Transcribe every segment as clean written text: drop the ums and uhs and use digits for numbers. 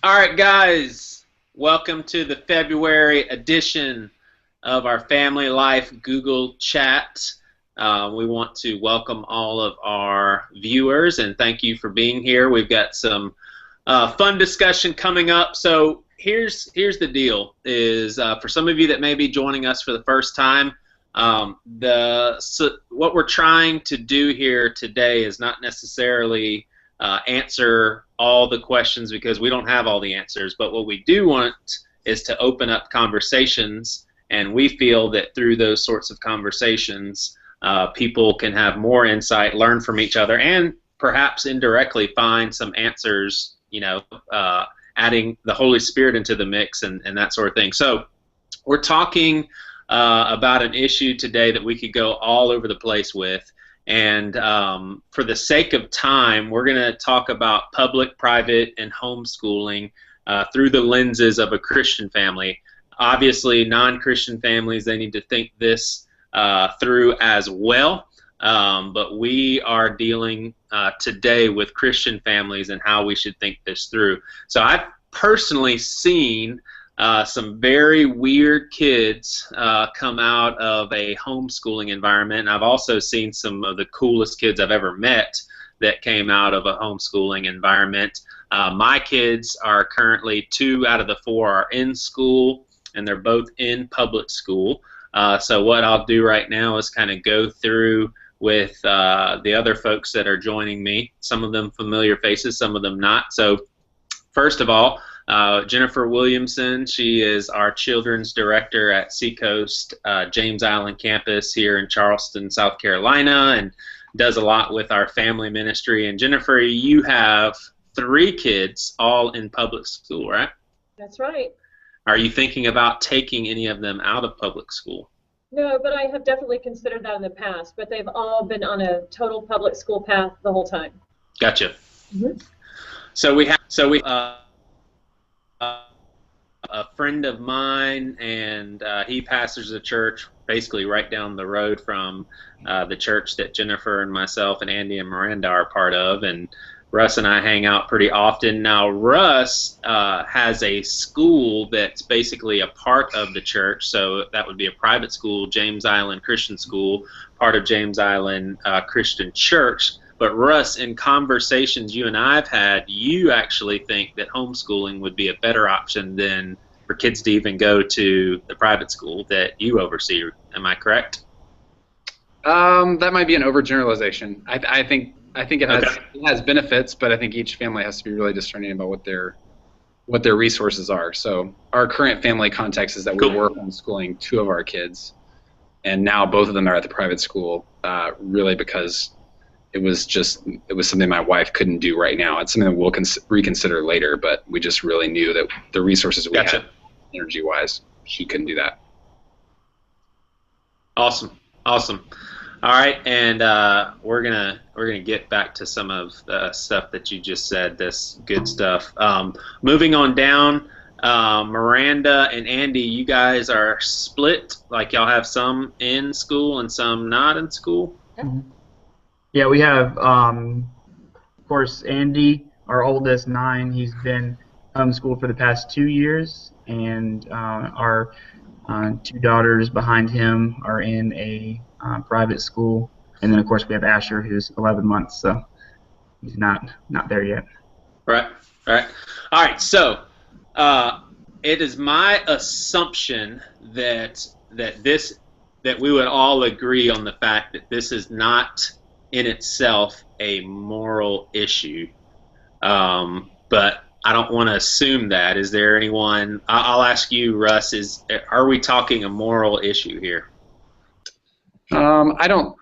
All right, guys, welcome to the February edition of our Family Life Google Chat. We want to welcome all of our viewers and thank you for being here. We've got some fun discussion coming up. So here's the deal: is for some of you that may be joining us for the first time, what we're trying to do here today is not necessarily answer all the questions because we don't have all the answers, but what we do want is to open up conversations, and we feel that through those sorts of conversations people can have more insight, learn from each other, and perhaps indirectly find some answers, adding the Holy Spirit into the mix and that sort of thing. So we're talking about an issue today that we could go all over the place with. And for the sake of time, we're going to talk about public, private, and homeschooling through the lenses of a Christian family. Obviously, non-Christian families, they need to think this through as well. But we are dealing today with Christian families and how we should think this through. So I've personally seen some very weird kids come out of a homeschooling environment. And I've also seen some of the coolest kids I've ever met that came out of a homeschooling environment. My kids are currently 2 out of the 4 are in school, and they're both in public school. So what I'll do right now is kind of go through with the other folks that are joining me, some of them familiar faces, some of them not. So first of all, Jennifer Williamson, she is our children's director at Seacoast James Island campus here in Charleston, South Carolina, and does a lot with our family ministry. And Jennifer, you have 3 kids all in public school, right? That's right. Are you thinking about taking any of them out of public school? No, but I have definitely considered that in the past, but they've all been on a total public school path the whole time. Gotcha. Mm-hmm. So we a friend of mine, and he pastors a church basically right down the road from the church that Jennifer and myself and Andy and Miranda are part of, and Russ and I hang out pretty often. Now Russ has a school that's basically a part of the church, so that would be a private school, James Island Christian School, part of James Island Christian Church. But Russ, in conversations you and I have had, you actually think that homeschooling would be a better option than for kids to even go to the private school that you oversee. Am I correct? That might be an overgeneralization. I think it has benefits, but I think each family has to be really discerning about what their resources are. So our current family context is that we were homeschooling 2 of our kids, and now both of them are at the private school, really because it was something my wife couldn't do right now. It's something that we'll reconsider later, but we just really knew that the resources we had, energy-wise, she couldn't do that. Awesome. All right, and we're gonna get back to some of the stuff that you just said. This good stuff. Moving on down, Miranda and Andy, you guys are split. Like y'all have some in school and some not in school. Mm-hmm. Yeah, we have, of course, Andy, our oldest, 9. He's been homeschooled for the past 2 years, and our 2 daughters behind him are in a private school. And then, of course, we have Asher, who's 11 months, so he's not there yet. Right. All right. So it is my assumption that we would all agree on the fact that this is not in itself a moral issue, but I don't want to assume that. Is there anyone? I'll ask you, Russ. Are we talking a moral issue here? I don't.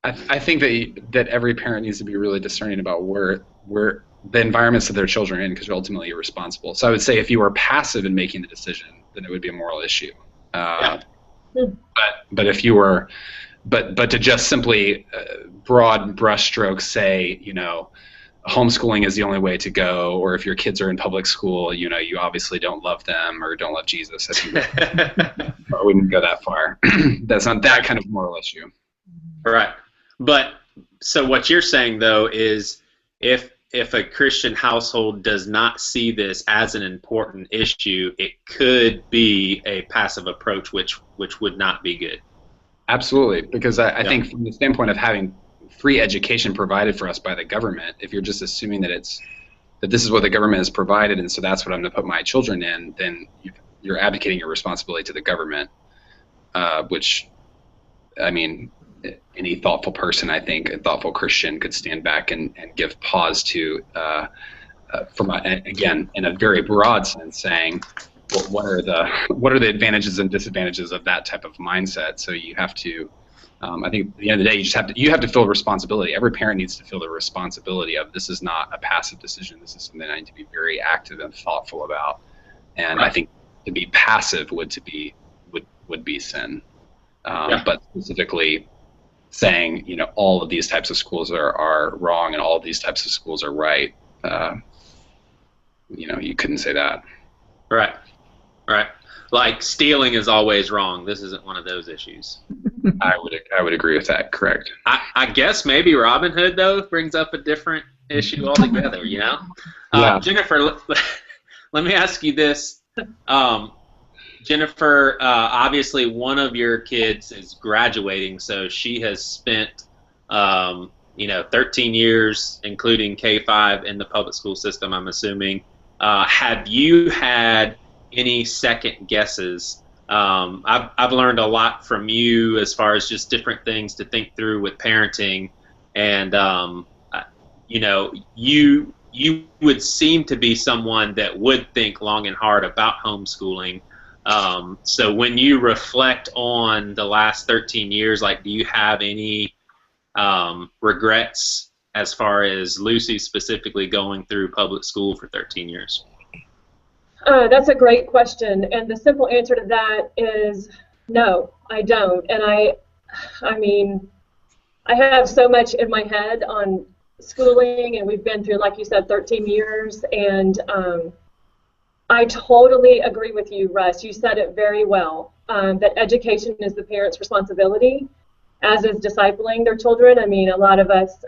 I think that every parent needs to be really discerning about where the environments that their children are in, because ultimately you're responsible. So I would say if you were passive in making the decision, then it would be a moral issue. But if you were, but to just simply broad brushstrokes say, homeschooling is the only way to go, or if your kids are in public school, you obviously don't love them or don't love Jesus. I think I wouldn't go that far. That's not that kind of moral issue. Right. But so what you're saying though is if if a Christian household does not see this as an important issue, it could be a passive approach, which would not be good. Absolutely, because I think from the standpoint of having free education provided for us by the government, if you're just assuming that this is what the government has provided, and so that's what I'm going to put my children in, then you're abdicating your responsibility to the government, which, I mean, any thoughtful person, I think, a thoughtful Christian could stand back and give pause to, again, in a very broad sense, saying, well, what are the advantages and disadvantages of that type of mindset? So you have to, I think at the end of the day, you have to feel responsibility. Every parent needs to feel the responsibility of, this is not a passive decision. This is something I need to be very active and thoughtful about. And I think to be passive would be sin. But specifically saying, all of these types of schools are wrong and all of these types of schools are right, you couldn't say that. Right. Like stealing is always wrong. This isn't one of those issues. I would agree with that. Correct. I guess maybe Robin Hood, though, brings up a different issue altogether, Yeah. Jennifer, let me ask you this. Jennifer, obviously one of your kids is graduating, so she has spent 13 years, including K-5, in the public school system, I'm assuming. Have you had any second guesses? I've learned a lot from you as far as just different things to think through with parenting, and you would seem to be someone that would think long and hard about homeschooling. So when you reflect on the last 13 years, do you have any regrets as far as Lucy specifically going through public school for 13 years? That's a great question, and the simple answer to that is no, I don't. And I mean, I have so much in my head on schooling, and we've been through, like you said, 13 years, and I totally agree with you, Russ. You said it very well, that education is the parents' responsibility, as is discipling their children. I mean, a lot of us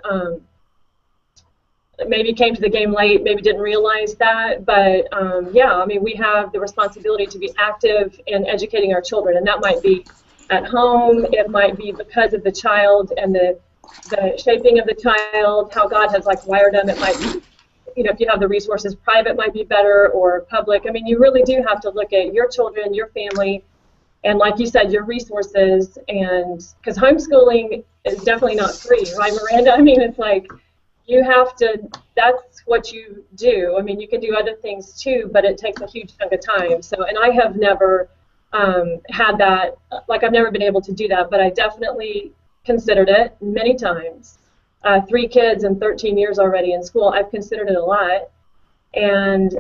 maybe came to the game late, maybe didn't realize that, but yeah, I mean, we have the responsibility to be active in educating our children, and that might be at home, it might be because of the child and the shaping of the child, how God has wired them. It might be, if you have the resources, private might be better or public. I mean, you really do have to look at your children, your family, and like you said, your resources, and because homeschooling is definitely not free, right, Miranda? I mean, it's you have to, that's what you do. I mean, you can do other things too, but it takes a huge chunk of time. So, and I have never had that, I've never been able to do that, but I definitely considered it many times. 3 kids and 13 years already in school, I've considered it a lot. And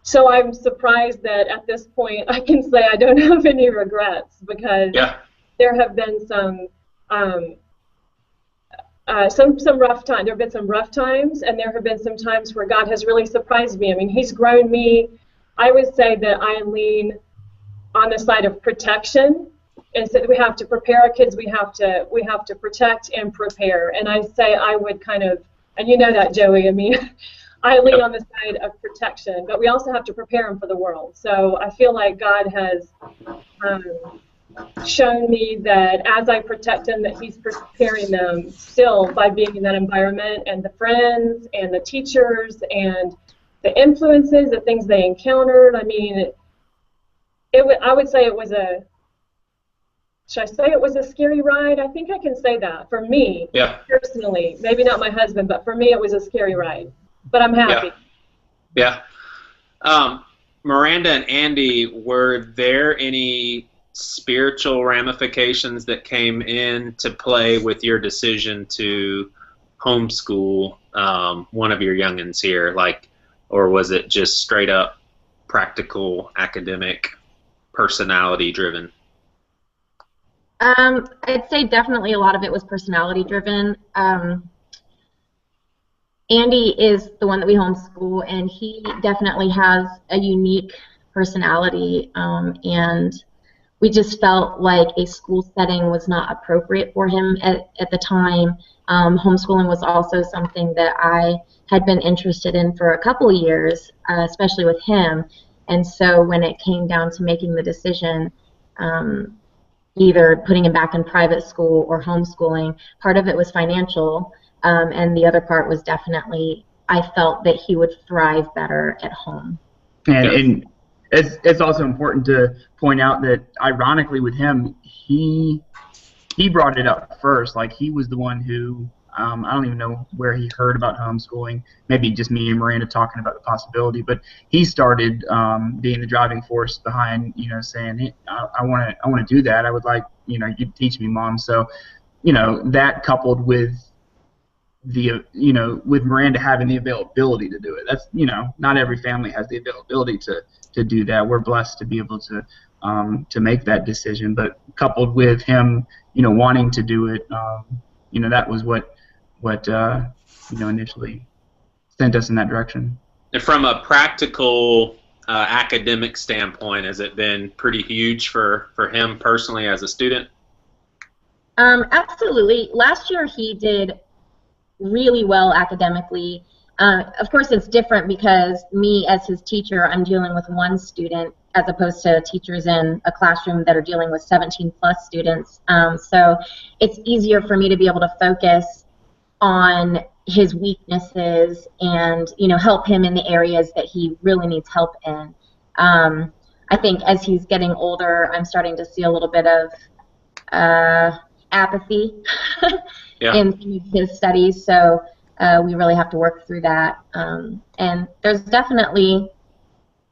so I'm surprised that at this point I can say I don't have any regrets, because there have been some rough times. There have been some rough times, and there have been some times where God has really surprised me. I mean, He's grown me. I would say that I lean on the side of protection. And so we have to prepare our kids. We have to protect and prepare. And I say I would kind of, and you know that, Joey. I mean, I lean on the side of protection, but we also have to prepare them for the world. So I feel like God has shown me that as I protect them, that He's preparing them still by being in that environment, and the friends and the teachers and the influences, the things they encountered. I mean, I would say it was should I say it was a scary ride? I think I can say that for me, personally. Maybe not my husband, but for me it was a scary ride. But I'm happy. Yeah. Miranda and Andy, were there any spiritual ramifications that came into play with your decision to homeschool one of your youngins here, or was it just straight up practical, academic, personality driven? I'd say definitely a lot of it was personality driven. Andy is the one that we homeschool, and he definitely has a unique personality, and we just felt like a school setting was not appropriate for him at the time, Homeschooling was also something that I had been interested in for a couple of years, especially with him. And so when it came down to making the decision, either putting him back in private school or homeschooling, part of it was financial, and the other part was definitely I felt that he would thrive better at home. And it's also important to point out that, ironically, with him, he brought it up first. Like, he was the one who, I don't even know where he heard about homeschooling. Maybe just me and Miranda talking about the possibility. But he started being the driving force behind, saying, hey, I want to do that. I would like, you teach me, Mom. So, that coupled with with Miranda having the availability to do it. That's, not every family has the availability to do that. We're blessed to be able to make that decision. But coupled with him, wanting to do it, that was what initially sent us in that direction. And from a practical academic standpoint, has it been pretty huge for him personally as a student? Absolutely. Last year he did really well academically. Of course, it's different because me as his teacher, I'm dealing with one student as opposed to teachers in a classroom that are dealing with 17 plus students. So it's easier for me to be able to focus on his weaknesses and help him in the areas that he really needs help in. I think as he's getting older, I'm starting to see a little bit of apathy in his studies, so we really have to work through that. And there's definitely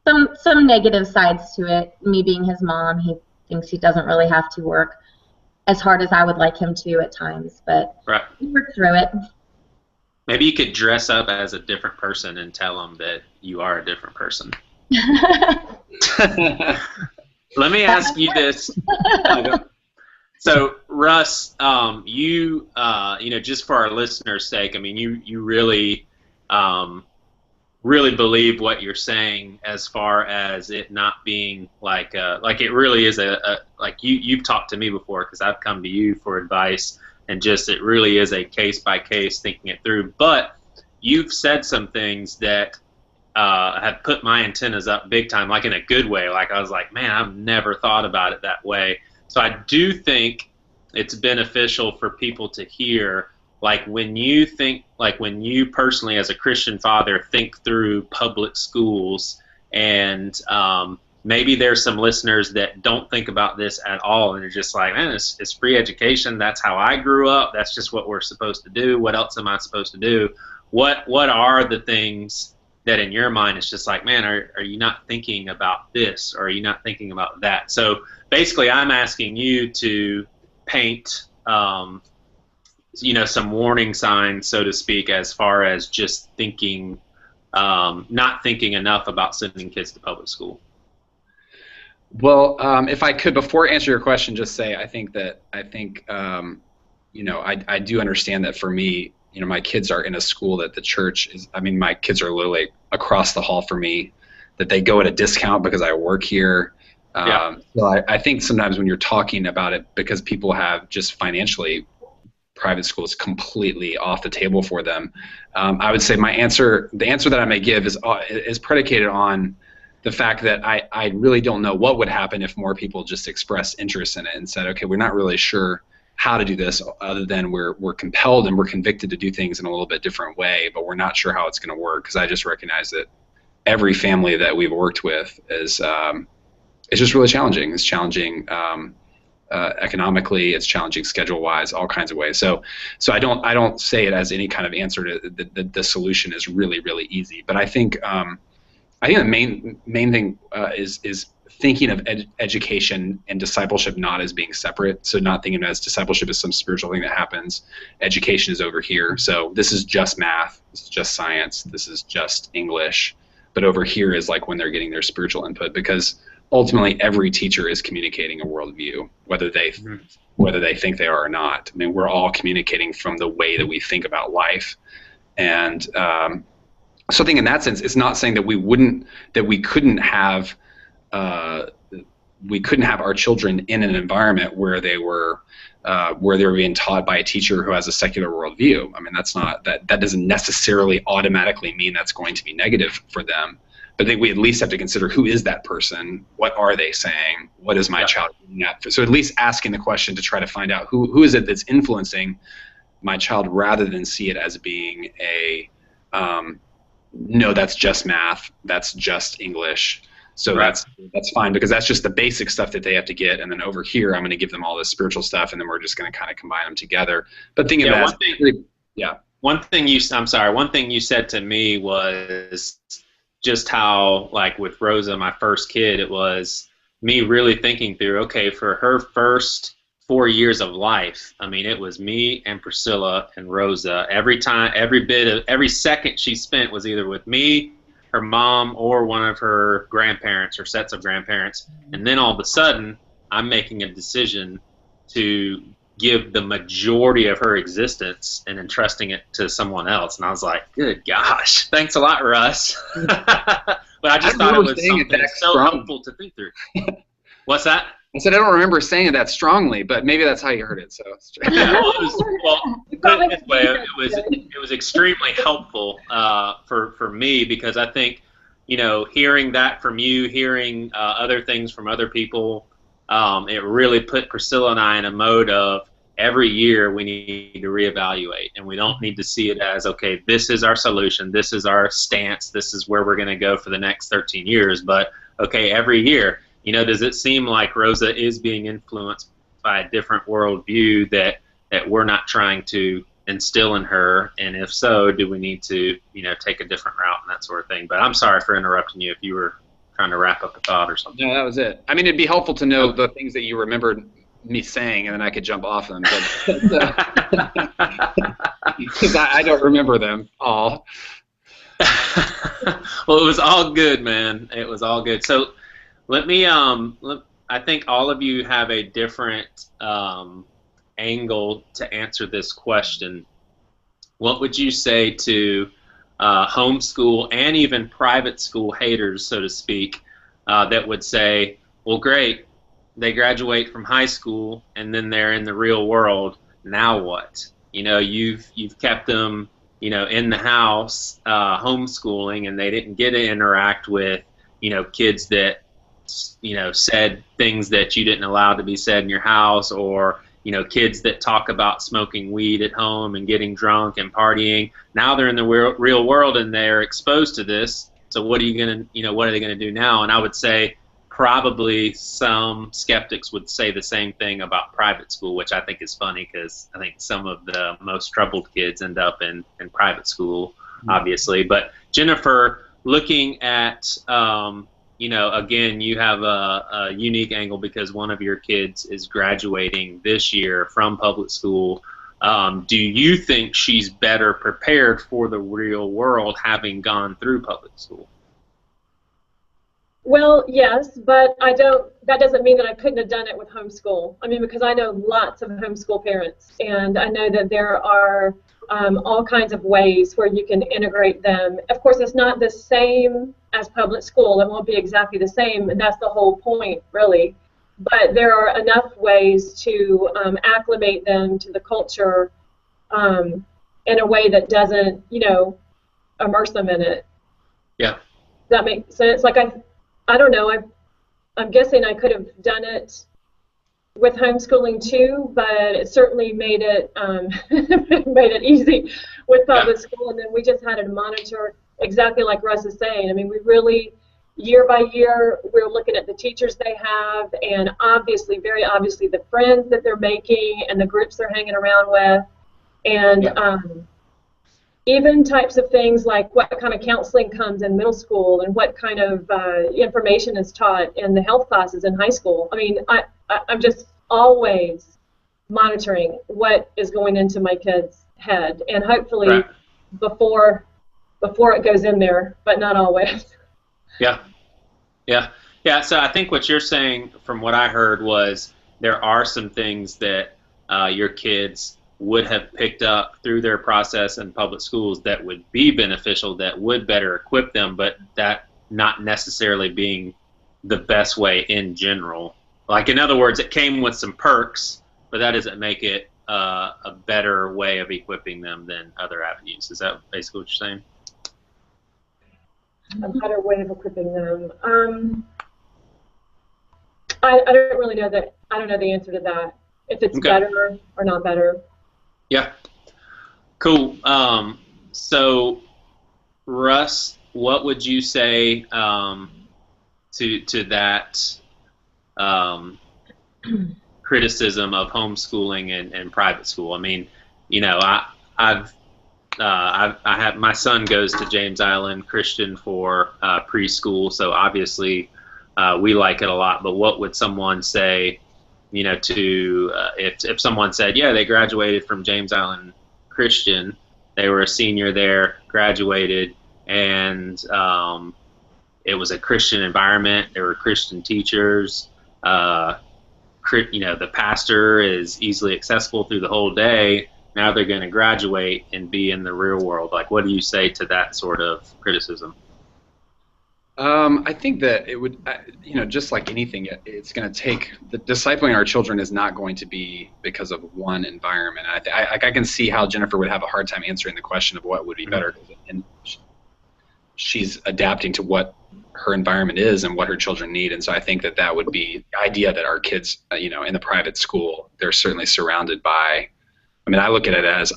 some negative sides to it. Me being his mom, he thinks he doesn't really have to work as hard as I would like him to at times, but we work through it. Maybe you could dress up as a different person and tell him that you are a different person. Let me ask you this. So, Russ, you just for our listeners' sake, I mean, you really, really believe what you're saying as far as it not being like it really is like you've talked to me before because I've come to you for advice, and just it really is a case by case thinking it through. But you've said some things that have put my antennas up big time, like in a good way. Like I was like, man, I've never thought about it that way. So I do think it's beneficial for people to hear, like when you personally as a Christian father think through public schools, and maybe there's some listeners that don't think about this at all and are just like, man, it's free education. That's how I grew up. That's just what we're supposed to do. What else am I supposed to do? What are the things that in your mind it's just like, man, are you not thinking about this, or are you not thinking about that? So basically I'm asking you to paint some warning signs, so to speak, as far as just thinking, not thinking enough about sending kids to public school. Well, if I could, before I answer your question, just say I do understand that for me, my kids are in a school that the church is, my kids are literally across the hall from me, that they go at a discount because I work here. So I think sometimes when you're talking about it, because people have just financially, private school is completely off the table for them. I would say the answer that I may give is predicated on the fact that I really don't know what would happen if more people just expressed interest in it and said, okay, we're not really sure how to do this other than we're compelled and we're convicted to do things in a little bit different way, but we're not sure how it's going to work, because I just recognize that every family that we've worked with is it's just really challenging. It's challenging economically. It's challenging schedule-wise, all kinds of ways. So I don't say it as any kind of answer to the solution is really, really easy. But I think the main thing is thinking of education and discipleship not as being separate. So not thinking as discipleship as some spiritual thing that happens. Education is over here. So this is just math. This is just science. This is just English. But over here is like when they're getting their spiritual input, because ultimately every teacher is communicating a worldview, whether they think they are or not. We're all communicating from the way that we think about life. And so I think in that sense, it's not saying that we couldn't have we couldn't have our children in an environment where they were being taught by a teacher who has a secular worldview. I mean, that doesn't necessarily automatically mean that's going to be negative for them. But I think we at least have to consider, who is that person? What are they saying? What is my child doing at? So at least asking the question to try to find out who is it that's influencing my child, rather than see it as being a no, that's just math, that's just English. So that's fine, because that's just the basic stuff that they have to get, and then over here I'm going to give them all this spiritual stuff, and then we're just going to kind of combine them together. But think of that. One thing you said to me was just how, like with Rosa, my first kid, it was me really thinking through, okay, for her first 4 years of life, I mean, it was me and Priscilla and Rosa. Every second she spent was either with me, her mom, or one of her grandparents or sets of grandparents. And then all of a sudden, I'm making a decision to give the majority of her existence and entrusting it to someone else. And I was like, good gosh, thanks a lot, Russ. But I just thought it was something so helpful to think through. What's that? I said I don't remember saying it that strongly, but maybe that's how you heard it. So yeah, it was extremely helpful for me, because I think, you know, hearing that from you, hearing other things from other people, it really put Priscilla and I in a mode of, every year we need to reevaluate, and we don't need to see it as, okay, this is our solution, this is our stance, this is where we're going to go for the next 13 years, but okay, every year, you know, does it seem like Rosa is being influenced by a different worldview that we're not trying to instill in her, and if so, do we need to, you know, take a different route and that sort of thing? But I'm sorry for interrupting you if you were trying to wrap up a thought or something. No, that was it. I mean, it'd be helpful to know the things that you remembered me saying, and then I could jump off them, because I don't remember them all. Well, it was all good, man. It was all good. So let me, I think all of you have a different angle to answer this question. What would you say to homeschool and even private school haters, so to speak, that would say, well, great, they graduate from high school and then they're in the real world, now what? You know, you've kept them, you know, in the house homeschooling, and they didn't get to interact with, you know, kids that, you know, said things that you didn't allow to be said in your house, or, you know, kids that talk about smoking weed at home and getting drunk and partying. Now they're in the real world and they're exposed to this. So what are you gonna, you know, what are they gonna do now? And I would say probably some skeptics would say the same thing about private school, which I think is funny, because I think some of the most troubled kids end up in private school, obviously. But Jennifer, looking at you know, again, you have a unique angle because one of your kids is graduating this year from public school. Do you think she's better prepared for the real world having gone through public school? Well, yes, but that doesn't mean that I couldn't have done it with homeschool. I mean, because I know lots of homeschool parents, and I know that there are all kinds of ways where you can integrate them. Of course, it's not the same as public school. It won't be exactly the same, and that's the whole point, really. But there are enough ways to acclimate them to the culture in a way that doesn't, you know, immerse them in it. Yeah. Does that make sense? Like, I don't know. I'm guessing I could have done it with homeschooling too, but it certainly made it made it easy with public school. And then we just had to monitor exactly like Russ is saying. I mean, we really, year by year, we're looking at the teachers they have, and obviously, very obviously, the friends that they're making and the groups they're hanging around with, and even types of things like what kind of counseling comes in middle school and what kind of information is taught in the health classes in high school. I mean, I'm just always monitoring what is going into my kid's head, and hopefully before it goes in there, but not always. Yeah. So I think what you're saying, from what I heard, was there are some things that your kids would have picked up through their process in public schools that would be beneficial, that would better equip them, but that not necessarily being the best way in general. like, in other words, it came with some perks, but that doesn't make it a better way of equipping them than other avenues. Is that basically what you're saying? A better way of equipping them. I don't really know that. I don't know the answer to that. If it's Okay. better or not better. Yeah. Cool. So, Russ, what would you say to that criticism of homeschooling and private school? I mean, you know, I have my son goes to James Island Christian for preschool, so obviously we like it a lot. But what would someone say, you know, to if someone said, yeah, they graduated from James Island Christian, they were a senior there, graduated, and it was a Christian environment. There were Christian teachers. You know, the pastor is easily accessible through the whole day. Now they're going to graduate and be in the real world. Like, what do you say to that sort of criticism? I think that it would, you know, just like anything, it's going to take, the discipling our children is not going to be because of one environment. I can see how Jennifer would have a hard time answering the question of what would be better, and she's adapting to what her environment is and what her children need. And so I think that that would be the idea that our kids, you know, in the private school, they're certainly surrounded by, I mean, I look at it as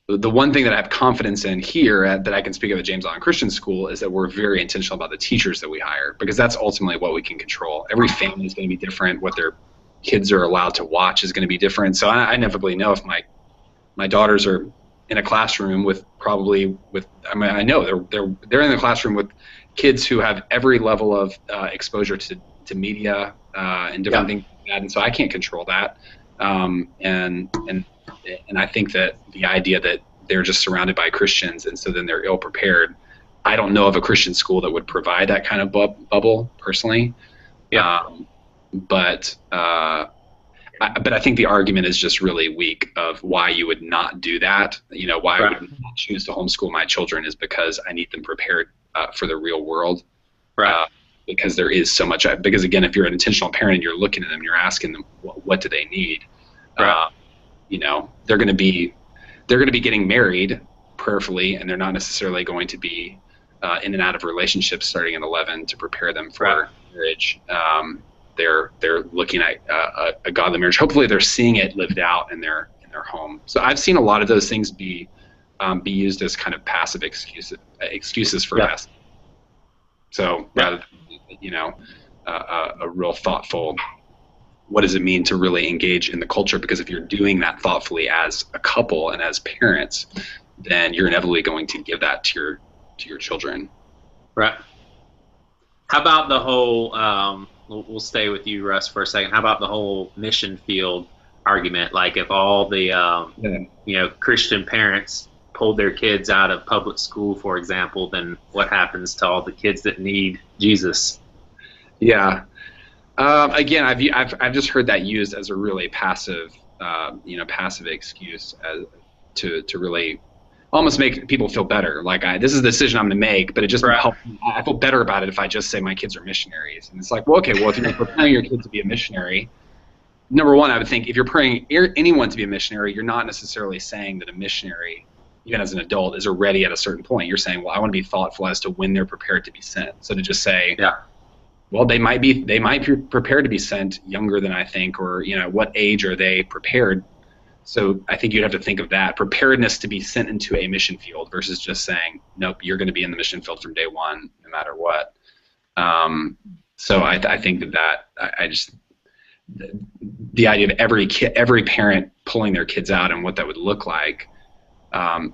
the one thing that I have confidence in here that I can speak of at James Island Christian School is that we're very intentional about the teachers that we hire, because that's ultimately what we can control. Every family is going to be different. What their kids are allowed to watch is going to be different. So I inevitably know if my daughters are in a classroom I mean, I know they're in the classroom with kids who have every level of exposure to media and different things like that, and so I can't control that. And I think that the idea that they're just surrounded by Christians and so then they're ill prepared, I don't know of a Christian school that would provide that kind of bubble personally. But I think the argument is just really weak of why you would not do that. You know, why I would not choose to homeschool my children is because I need them prepared for the real world. Because there is so much. Because again, if you're an intentional parent and you're looking at them, you're asking them what do they need. You know, they're going to be getting married prayerfully, and they're not necessarily going to be in and out of relationships starting at 11 to prepare them for marriage. They're looking at a godly marriage. Hopefully, they're seeing it lived out in their home. So I've seen a lot of those things be used as kind of passive excuses for passive. So rather than, you know, a real thoughtful, what does it mean to really engage in the culture? Because if you're doing that thoughtfully as a couple and as parents, then you're inevitably going to give that to your children. Right. How about the whole? We'll stay with you, Russ, for a second. How about the whole mission field argument? Like, if all the you know, Christian parents pulled their kids out of public school, for example, then what happens to all the kids that need Jesus? Yeah. Again, I've just heard that used as a really passive, passive excuse to really almost make people feel better. Like, this is the decision I'm going to make, but it just helps. I feel better about it if I just say my kids are missionaries. And it's like, well, okay, well, if you're preparing your kid to be a missionary, number one, I would think if you're preparing anyone to be a missionary, you're not necessarily saying that a missionary, even as an adult, is already at a certain point. You're saying, well, I want to be thoughtful as to when they're prepared to be sent. So to just say, well, they might be prepared to be sent younger than I think, or, you know, what age are they prepared? So I think you'd have to think of that preparedness to be sent into a mission field versus just saying, nope, you're going to be in the mission field from day one, no matter what. So I think the idea of every parent pulling their kids out and what that would look like,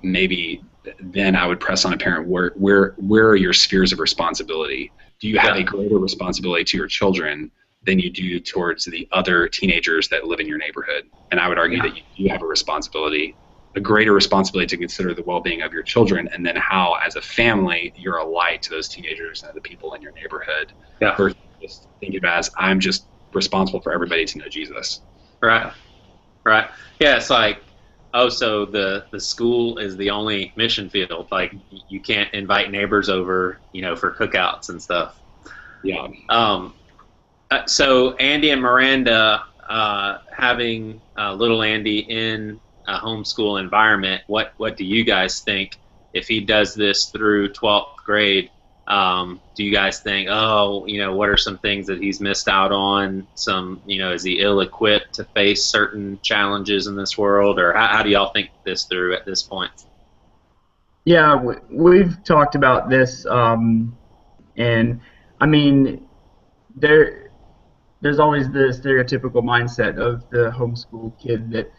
maybe then I would press on a parent, where are your spheres of responsibility? Do you have a greater responsibility to your children than you do towards the other teenagers that live in your neighborhood? And I would argue that you have a greater responsibility to consider the well-being of your children, and then how, as a family, you're a light to those teenagers and the people in your neighborhood. Versus just thinking of it as, I'm just responsible for everybody to know Jesus. Right. Yeah, it's like, oh, so the school is the only mission field. Like, you can't invite neighbors over, you know, for cookouts and stuff. Yeah. So Andy and Miranda, having little Andy in a homeschool environment, what do you guys think if he does this through 12th grade? Do you guys think, oh, what are some things that he's missed out on? Is he ill-equipped to face certain challenges in this world? Or how do y'all think this through at this point? Yeah, we've talked about this, and I mean, there's always the stereotypical mindset of the homeschool kid that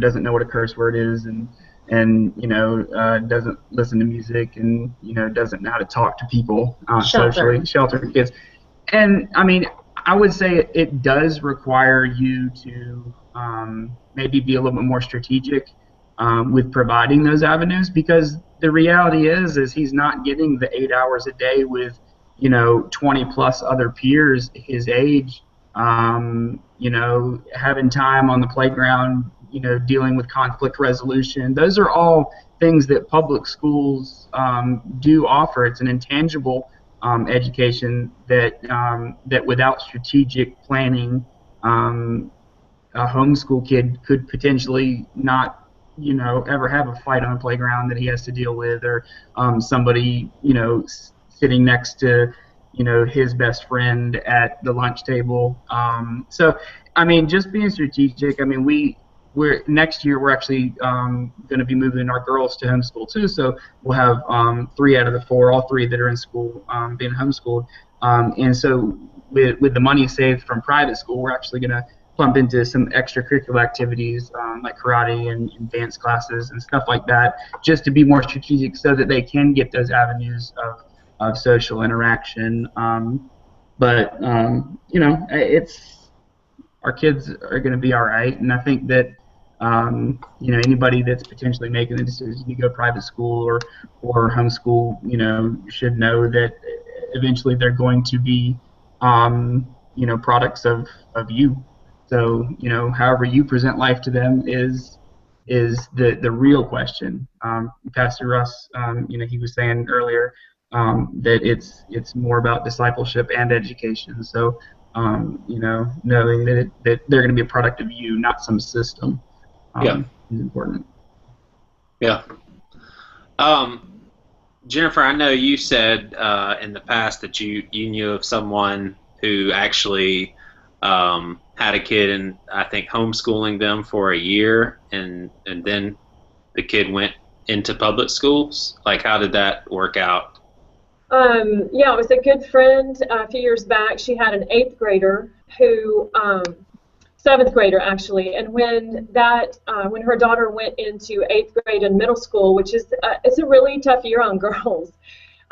doesn't know what a curse word is, and doesn't listen to music, and doesn't know how to talk to people socially, sheltered kids. And I mean, I would say it does require you to maybe be a little bit more strategic with providing those avenues, because the reality is he's not getting the 8 hours a day with 20 plus other peers his age, having time on the playground, dealing with conflict resolution. Those are all things that public schools do offer. It's an intangible education that without strategic planning, a homeschool kid could potentially not ever have a fight on the playground that he has to deal with, or somebody sitting next to his best friend at the lunch table. So I mean, just being strategic. I mean, we're next year we're actually going to be moving our girls to homeschool too, so we'll have 3 out of the 4, all 3 that are in school being homeschooled, and so with the money saved from private school, we're actually going to plump into some extracurricular activities like karate and dance classes and stuff like that, just to be more strategic so that they can get those avenues of social interaction. But it's, our kids are going to be all right, and I think that anybody that's potentially making the decision to go private school or homeschool, should know that eventually they're going to be products of you. So however you present life to them is the real question. Pastor Russ, he was saying earlier that it's more about discipleship and education. So knowing that they're going to be a product of you, not some system, is important. Yeah. Jennifer, I know you said in the past that you knew of someone who actually had a kid, and I think homeschooling them for a year, and then the kid went into public schools. Like, how did that work out? Yeah, it was a good friend a few years back. She had an 8th grader who, 7th grader actually, and when her daughter went into 8th grade and middle school, which is it's a really tough year on girls.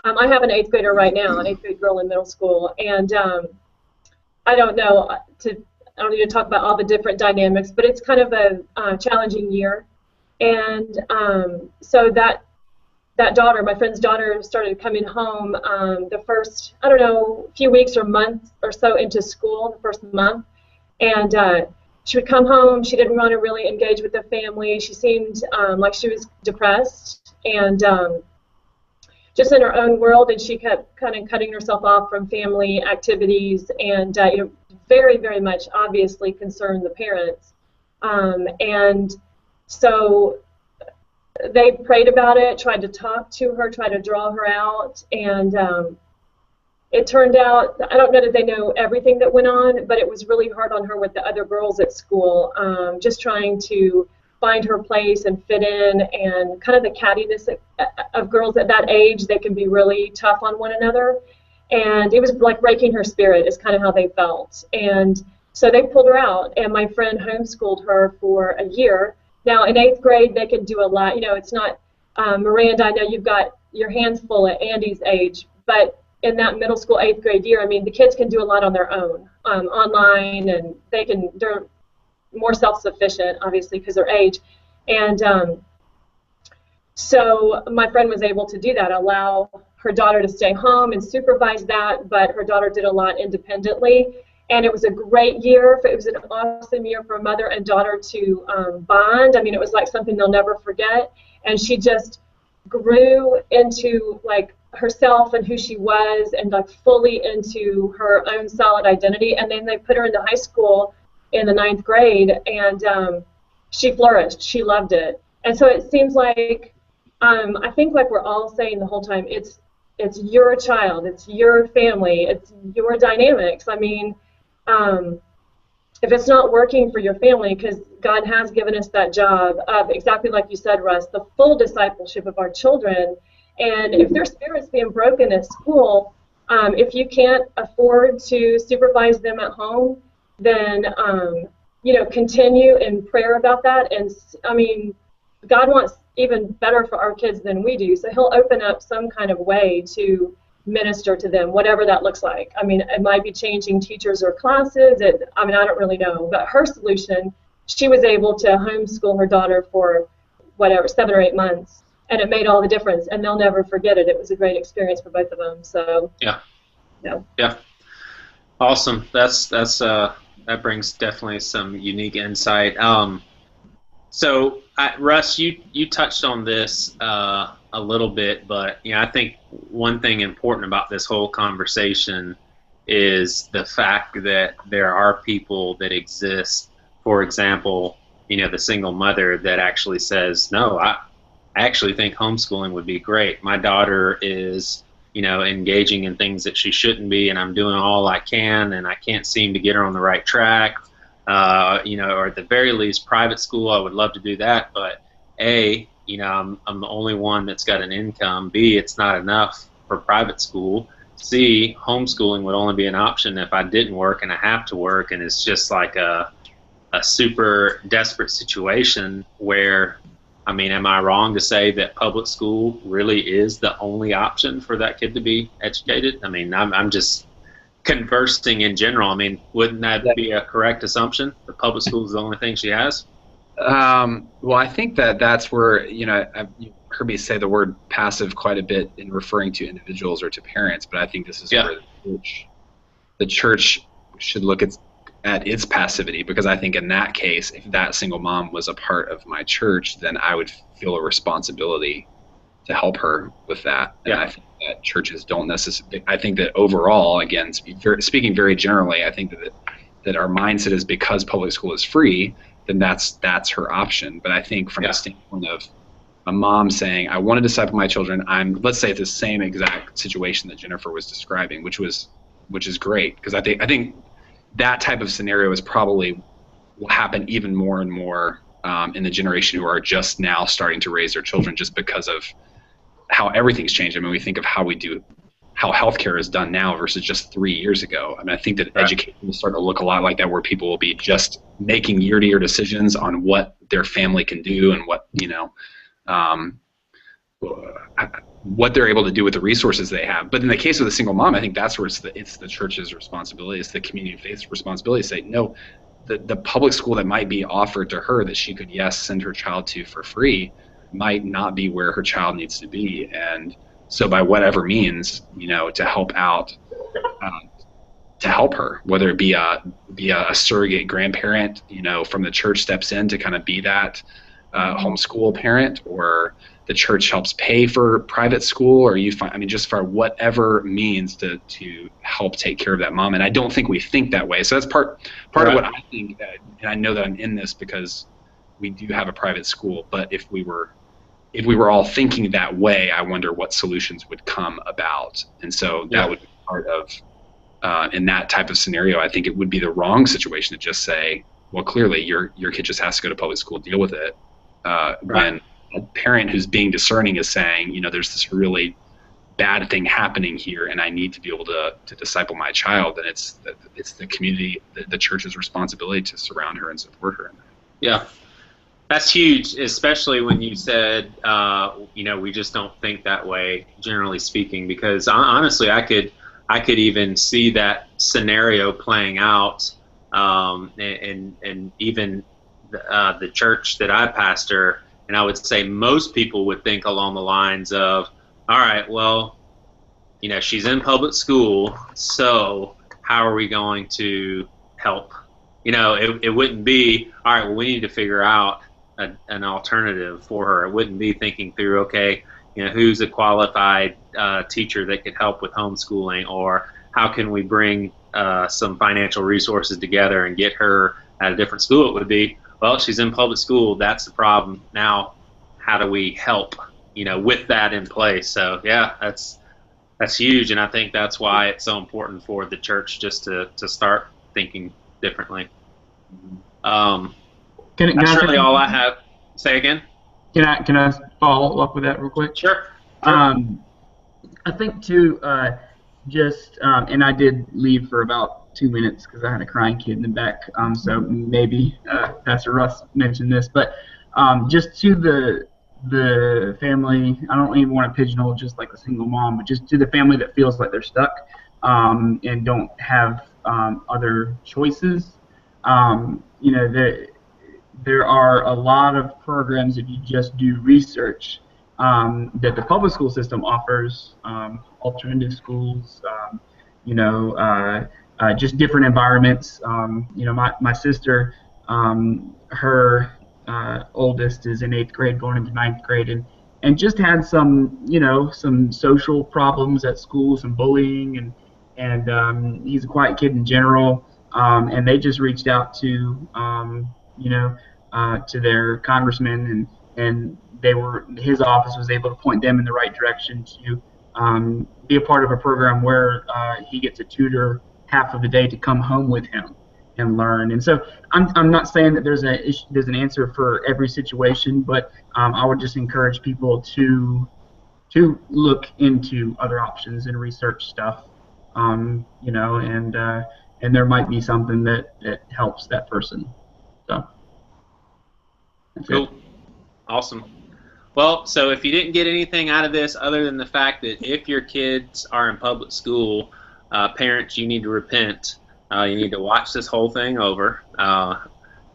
I have an 8th grader right now, an 8th grade girl in middle school, and I don't need to talk about all the different dynamics, but it's kind of a challenging year. And so that daughter, my friend's daughter, started coming home the first, few weeks or month or so into school, the first month. And she would come home. She didn't want to really engage with the family. She seemed like she was depressed and just in her own world, and she kept kind of cutting herself off from family activities, and very, very much obviously concerned the parents. And so they prayed about it, tried to talk to her, tried to draw her out, and it turned out, I don't know that they know everything that went on, but it was really hard on her with the other girls at school, just trying to find her place and fit in, and kind of the cattiness of girls at that age. They can be really tough on one another, and it was like breaking her spirit is kind of how they felt. And so they pulled her out, and my friend homeschooled her for a year. Now in 8th grade they can do a lot. It's not, Miranda, I know you've got your hands full at Andy's age, but in that middle school 8th grade year, I mean, the kids can do a lot on their own, online, and they're more self-sufficient, obviously, because their age. And so my friend was able to do that, allow her daughter to stay home and supervise that, but her daughter did a lot independently. And it was a great year. It was an awesome year for mother and daughter to bond. I mean, it was like something they'll never forget. And she just grew into, like, herself and who she was, and like fully into her own solid identity. And then they put her into high school in the 9th grade, and she flourished. She loved it. And so it seems like, I think like we're all saying the whole time, it's your child, it's your family, it's your dynamics. I mean, if it's not working for your family, because God has given us that job of, exactly like you said, Russ, the full discipleship of our children. And if their spirit's being broken at school, if you can't afford to supervise them at home, then continue in prayer about that. And I mean, God wants even better for our kids than we do, so He'll open up some kind of way to minister to them, whatever that looks like. I mean, it might be changing teachers or classes. I don't really know. But her solution, she was able to homeschool her daughter for 7 or 8 months, and it made all the difference. And they'll never forget it. It was a great experience for both of them. So yeah, awesome. That brings definitely some unique insight. So Russ, you touched on this a little bit, but I think one thing important about this whole conversation is the fact that there are people that exist. For example, the single mother that actually says, no, I actually think homeschooling would be great. My daughter is, engaging in things that she shouldn't be, and I'm doing all I can, and I can't seem to get her on the right track. Or at the very least, private school, I would love to do that, but A, I'm the only one that's got an income. B, it's not enough for private school. C, homeschooling would only be an option if I didn't work and I have to work, and it's just like a super desperate situation where, am I wrong to say that public school really is the only option for that kid to be educated? I'm just conversing in general. Wouldn't that be a correct assumption? The public school is the only thing she has? Well, I think that's where, you've heard me say the word passive quite a bit in referring to individuals or to parents, but I think this is where the church should look at its passivity, because I think in that case, if that single mom was a part of my church, then I would feel a responsibility to help her with that. And I think that churches don't necessarily, I think that overall, again, speaking very generally, I think that our mindset is because public school is free, then that's her option. But I think from the standpoint of a mom saying, I want to disciple my children, let's say it's the same exact situation that Jennifer was describing, which is great, because I think that type of scenario is probably will happen even more and more in the generation who are just now starting to raise their children, just because of how everything's changed. We think of how healthcare is done now versus just 3 years ago. I think that education will start to look a lot like that, where people will be just making year-to-year decisions on what their family can do and what they're able to do with the resources they have. But in the case of the single mom, I think that's where it's the church's responsibility, it's the community of faith's responsibility to say, no, the public school that might be offered to her that she could, send her child to for free, might not be where her child needs to be. And so by whatever means, to help out, to help her, whether it be a surrogate grandparent, from the church steps in to kind of be that homeschool parent, or the church helps pay for private school, or just for whatever means to help take care of that mom. And I don't think we think that way. So that's part of what I think, and I know that I'm in this because we do have a private school, but if we were all thinking that way, I wonder what solutions would come about. And so that would be part of, in that type of scenario, I think it would be the wrong situation to just say, well, clearly your kid just has to go to public school, deal with it. When a parent who's being discerning is saying, there's this really bad thing happening here, and I need to be able to disciple my child, then it's the community, the church's responsibility to surround her and support her in that. Yeah. That's huge, especially when you said, we just don't think that way, generally speaking, because honestly, I could even see that scenario playing out, and even the church that I pastor, and I would say most people would think along the lines of, all right, well, she's in public school, so how are we going to help? It wouldn't be, all right, well, we need to figure out an alternative for her. It wouldn't be thinking through, okay, who's a qualified teacher that could help with homeschooling, or how can we bring some financial resources together and get her at a different school. It would be, well, she's in public school, that's the problem. Now, how do we help, with that in place? So yeah, that's huge, and I think that's why it's so important for the church just to start thinking differently. That's really all I have. Say again? Can I follow up with that real quick? Sure. I think too, and I did leave for about 2 minutes because I had a crying kid in the back. So maybe Pastor Russ mentioned this, but just to the family, I don't even want to pigeonhole just like a single mom, but just to the family that feels like they're stuck and don't have other choices. There are a lot of programs, if you just do research, that the public school system offers, alternative schools, just different environments. My sister, her oldest is in 8th grade, going into 9th grade, and just had some social problems at school, some bullying, and he's a quiet kid in general, and they just reached out to to their congressman, and his office was able to point them in the right direction to be a part of a program where he gets a tutor half of the day to come home with him and learn. And so I'm not saying that there's an answer for every situation, but I would just encourage people to look into other options and research stuff, and there might be something that helps that person. So that's cool. it. Awesome. Well, so if you didn't get anything out of this other than the fact that if your kids are in public school, parents, you need to repent. You need to watch this whole thing over.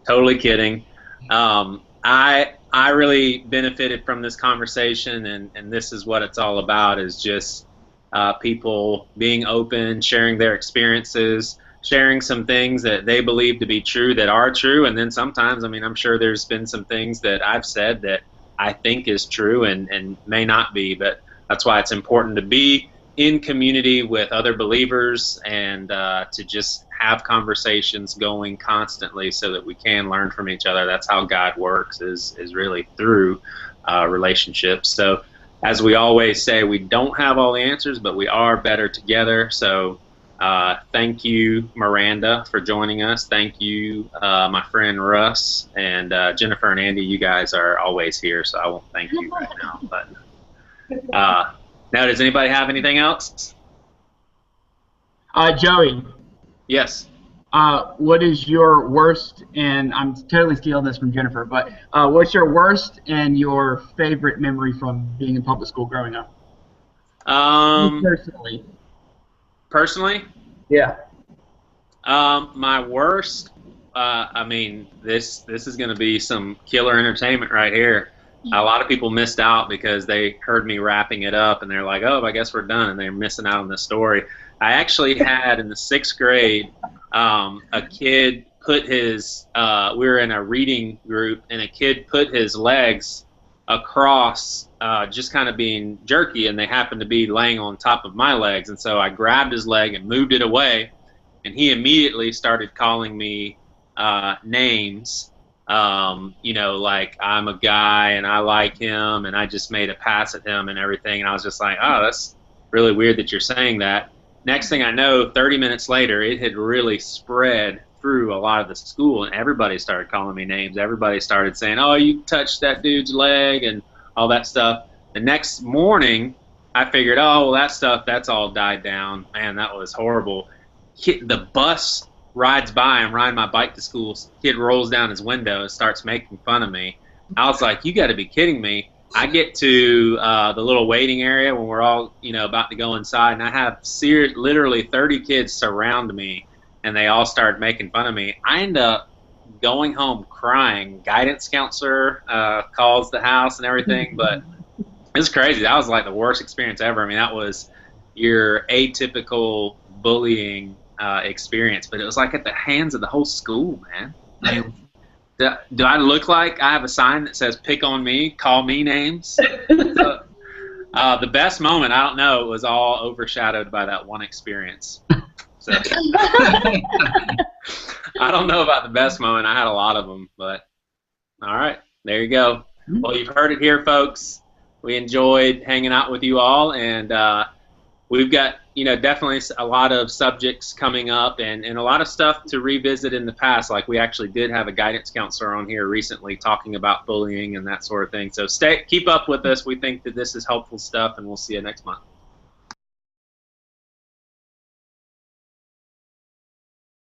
Totally kidding. I really benefited from this conversation, and this is what it's all about, is just people being open, sharing their experiences, sharing some things that they believe to be true that are true, and then sometimes, I'm sure there's been some things that I've said that I think is true and may not be, but that's why it's important to be in community with other believers and to just have conversations going constantly so that we can learn from each other. That's how God works, is really through relationships. So as we always say, we don't have all the answers, but we are better together. So thank you, Miranda, for joining us. Thank you, my friend Russ, and Jennifer and Andy. You guys are always here, so I won't thank you right now. But now, does anybody have anything else? Joey. Yes. What is your worst, and I'm totally stealing this from Jennifer, but what's your worst and your favorite memory from being in public school growing up? Personally. Personally? Yeah. My worst, this is going to be some killer entertainment right here. A lot of people missed out because they heard me wrapping it up and they're like, oh, I guess we're done, and they're missing out on this story. I actually had in the 6th grade a kid put his, we were in a reading group, and a kid put his legs across, just kind of being jerky, and they happened to be laying on top of my legs, and so I grabbed his leg and moved it away, and he immediately started calling me names, like I'm a guy and I like him, and I just made a pass at him and everything, and I was just like, oh, that's really weird that you're saying that. Next thing I know, 30 minutes later, it had really spread through a lot of the school, and everybody started calling me names. Everybody started saying, oh, you touched that dude's leg and all that stuff. The next morning, I figured, oh, well, that's all died down. Man, that was horrible. The bus rides by. I'm riding my bike to school. Kid rolls down his window and starts making fun of me. I was like, you got to be kidding me. I get to the little waiting area when we're all, about to go inside, and I have literally 30 kids surround me, and they all start making fun of me. I end up going home crying. Guidance counselor calls the house and everything, but it's crazy. That was like the worst experience ever. That was your atypical bullying experience, but it was like at the hands of the whole school, man. Do I look like I have a sign that says "Pick on me, call me names"? The best moment, I don't know, it was all overshadowed by that one experience. So I don't know about the best moment. I had a lot of them, but all right, there you go. Well, you've heard it here, folks. We enjoyed hanging out with you all, and we've got, definitely a lot of subjects coming up and a lot of stuff to revisit in the past. Like we actually did have a guidance counselor on here recently talking about bullying and that sort of thing. So keep up with us. We think that this is helpful stuff, and we'll see you next month.